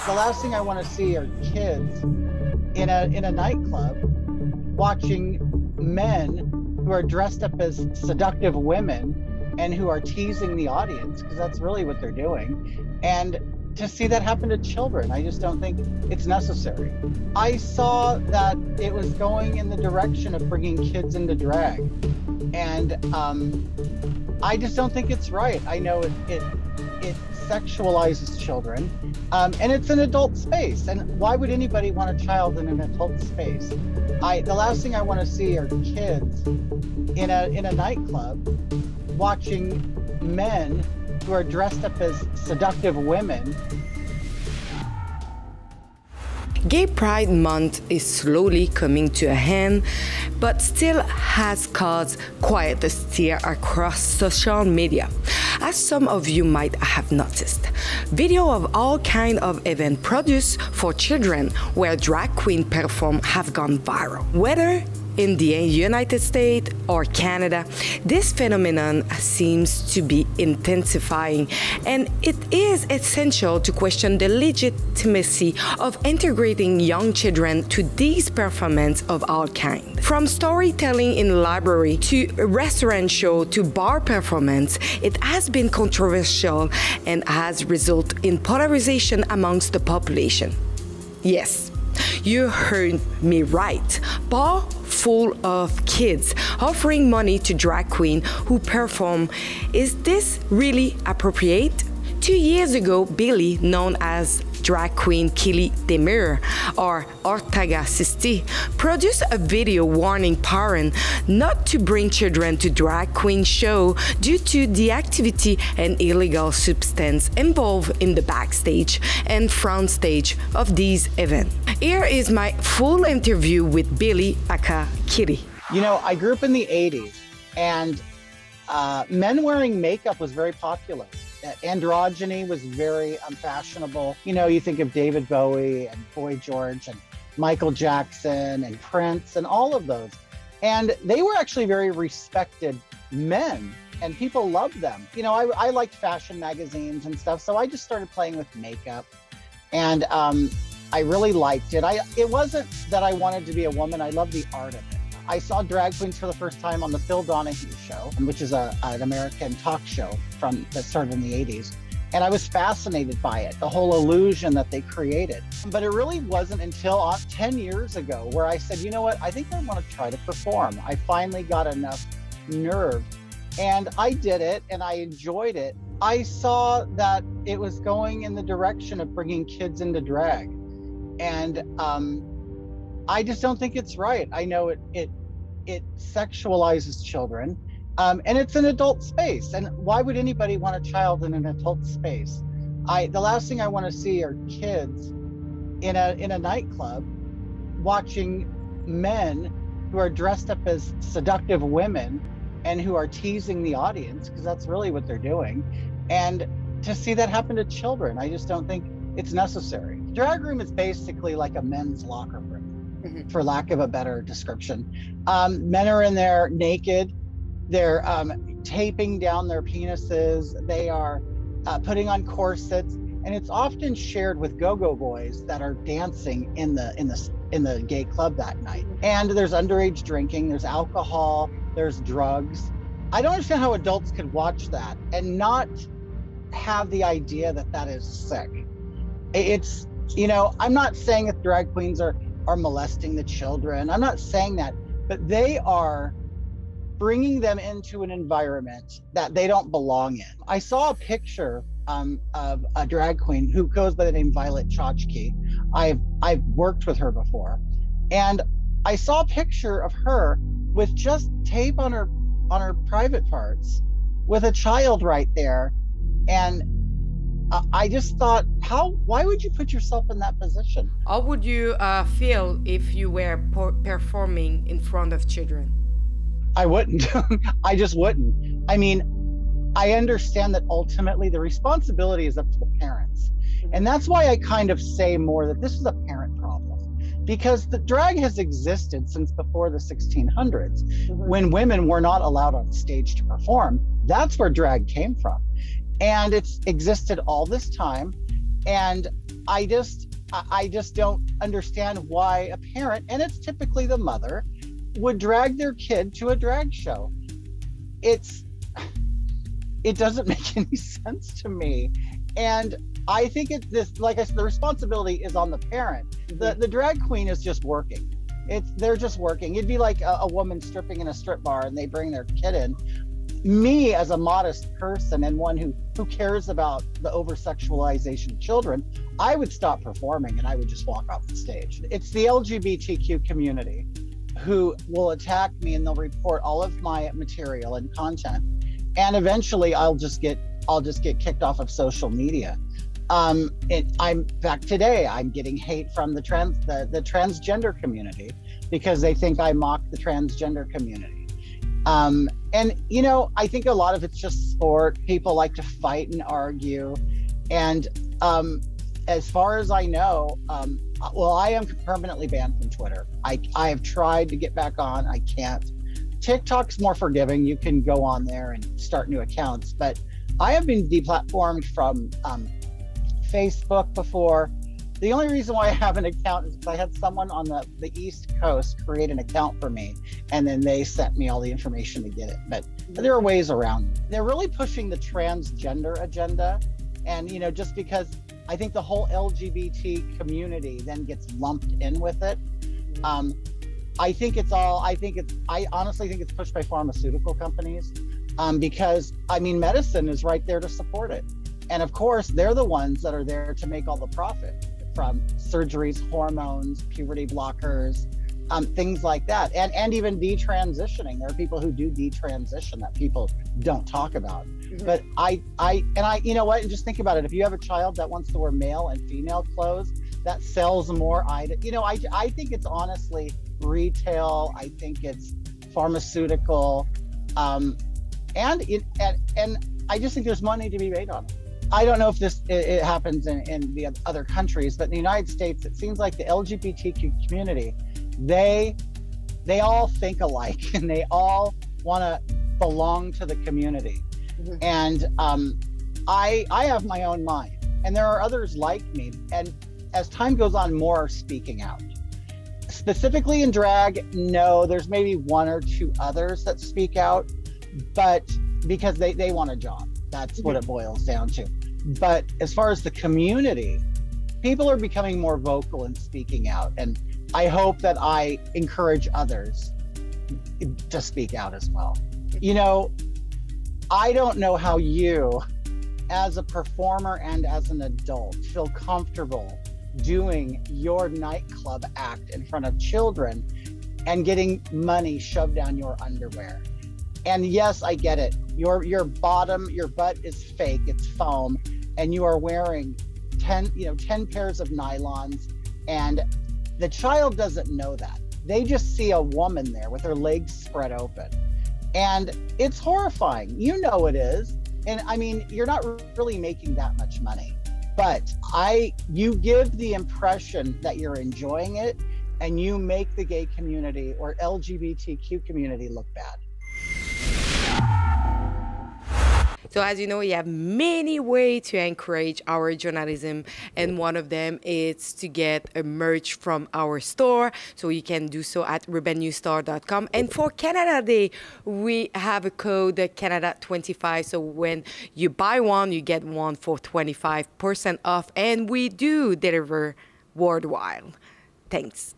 The last thing I want to see are kids in a nightclub watching men who are dressed up as seductive women and who are teasing the audience, because that's really what they're doing. And to see that happen to children, I just don't think it's necessary. I saw that it was going in the direction of bringing kids into drag. And I just don't think it's right. I know it sexualizes children, and it's an adult space. And why would anybody want a child in an adult space? The last thing I want to see are kids in a nightclub watching men who are dressed up as seductive women. Gay Pride Month is slowly coming to a end, but still has caused quite a stir across social media. As some of you might have noticed, video of all kinds of events produced for children where drag queens perform have gone viral. Whether in the United States or Canada, this phenomenon seems to be intensifying, and it is essential to question the legitimacy of integrating young children to these performances of all kinds. From storytelling in library to restaurant show to bar performance, it has been controversial and has resulted in polarization amongst the population. Yes, you heard me right. Bar full of kids offering money to drag queens who perform. Is this really appropriate? 2 years ago, Billy, known as drag queen Kitty Demure or Ortega Sisti, produced a video warning parents not to bring children to drag queen show due to the activity and illegal substance involved in the backstage and front stage of these events. Here is my full interview with Billy aka Kitty. You know, I grew up in the 80s, and men wearing makeup was very popular. Androgyny was very fashionable. You know, you think of David Bowie and Boy George and Michael Jackson and Prince and all of those. And they were actually very respected men, and people loved them. You know, I liked fashion magazines and stuff, so I just started playing with makeup. And I really liked it. It wasn't that I wanted to be a woman. I loved the art of it. I saw drag queens for the first time on the Phil Donahue Show, which is an American talk show that started in the 80s. And I was fascinated by it, the whole illusion that they created. But it really wasn't until 10 years ago where I said, you know what, I think I want to try to perform. I finally got enough nerve, and I did it, and I enjoyed it. I saw that it was going in the direction of bringing kids into drag. And I just don't think it's right. I know it sexualizes children, and it's an adult space. And why would anybody want a child in an adult space? The last thing I want to see are kids in a nightclub watching men who are dressed up as seductive women and who are teasing the audience, because that's really what they're doing. And to see that happen to children, I just don't think it's necessary. Drag room is basically like a men's locker room, for lack of a better description. Men are in there naked. They're taping down their penises. They are putting on corsets, and it's often shared with go-go boys that are dancing in the gay club that night. And there's underage drinking. There's alcohol. There's drugs. I don't understand how adults could watch that and not have the idea that that is sick. It's, you know, I'm not saying that drag queens are molesting the children. I'm not saying that, but they are bringing them into an environment that they don't belong in. I saw a picture of a drag queen who goes by the name Violet Chachki. I've worked with her before, and I saw a picture of her with just tape on her private parts, with a child right there, and I just thought, why would you put yourself in that position? How would you feel if you were performing in front of children? I wouldn't. I just wouldn't. I mean, I understand that ultimately the responsibility is up to the parents. And that's why I kind of say more that this is a parent problem, because the drag has existed since before the 1600s, when women were not allowed on stage to perform. That's where drag came from. And it's existed all this time. And I just don't understand why a parent, and it's typically the mother, would drag their kid to a drag show. It doesn't make any sense to me. And I think like I said, the responsibility is on the parent. The drag queen is just working. They're just working. It'd be like a woman stripping in a strip bar and they bring their kid in. Me, as a modest person and one who cares about the over-sexualization of children, I would stop performing and I would just walk off the stage. It's the LGBTQ community who will attack me, and they'll report all of my material and content, and eventually I'll just get kicked off of social media. In fact, today I'm getting hate from the transgender community because they think I mock the transgender community. And you know, I think a lot of it's just sport. People like to fight and argue. And as far as I know, well, I am permanently banned from Twitter. I have tried to get back on. I can't. TikTok's more forgiving. You can go on there and start new accounts. But I have been deplatformed from Facebook before. The only reason why I have an account is because I had someone on the East Coast create an account for me, and then they sent me all the information to get it. But there are ways around it. They're really pushing the transgender agenda. And, you know, just because I think the whole LGBT community then gets lumped in with it. I honestly think it's pushed by pharmaceutical companies, because, I mean, medicine is right there to support it. And of course, they're the ones that are there to make all the profit from surgeries, hormones, puberty blockers, things like that. And even detransitioning. There are people who do detransition that people don't talk about. But I, you know what, and just think about it. If you have a child that wants to wear male and female clothes, that sells more items. You know, I think it's honestly retail. I think it's pharmaceutical. And I just think there's money to be made on it. I don't know if it happens in the other countries, but in the United States, it seems like the LGBTQ community, they all think alike and they all want to belong to the community. And I have my own mind, and there are others like me. And as time goes on, more are speaking out. Specifically in drag, no, there's maybe one or two others that speak out, but because they want a job. That's what it boils down to. But as far as the community, people are becoming more vocal and speaking out. And I hope that I encourage others to speak out as well. You know, I don't know how you, as a performer and as an adult, feel comfortable doing your nightclub act in front of children and getting money shoved down your underwear. And yes, I get it. Your butt is fake, it's foam, and you are wearing 10 pairs of nylons, and the child doesn't know that. They just see a woman there with her legs spread open. And it's horrifying. You know it is. And I mean, you're not really making that much money, but you give the impression that you're enjoying it, and you make the gay community or LGBTQ community look bad. So as you know, we have many ways to encourage our journalism, and one of them is to get a merch from our store. So you can do so at rebelnewsstore.com. And for Canada Day, we have a code Canada25. So when you buy one, you get one for 25% off, and we do deliver worldwide. Thanks.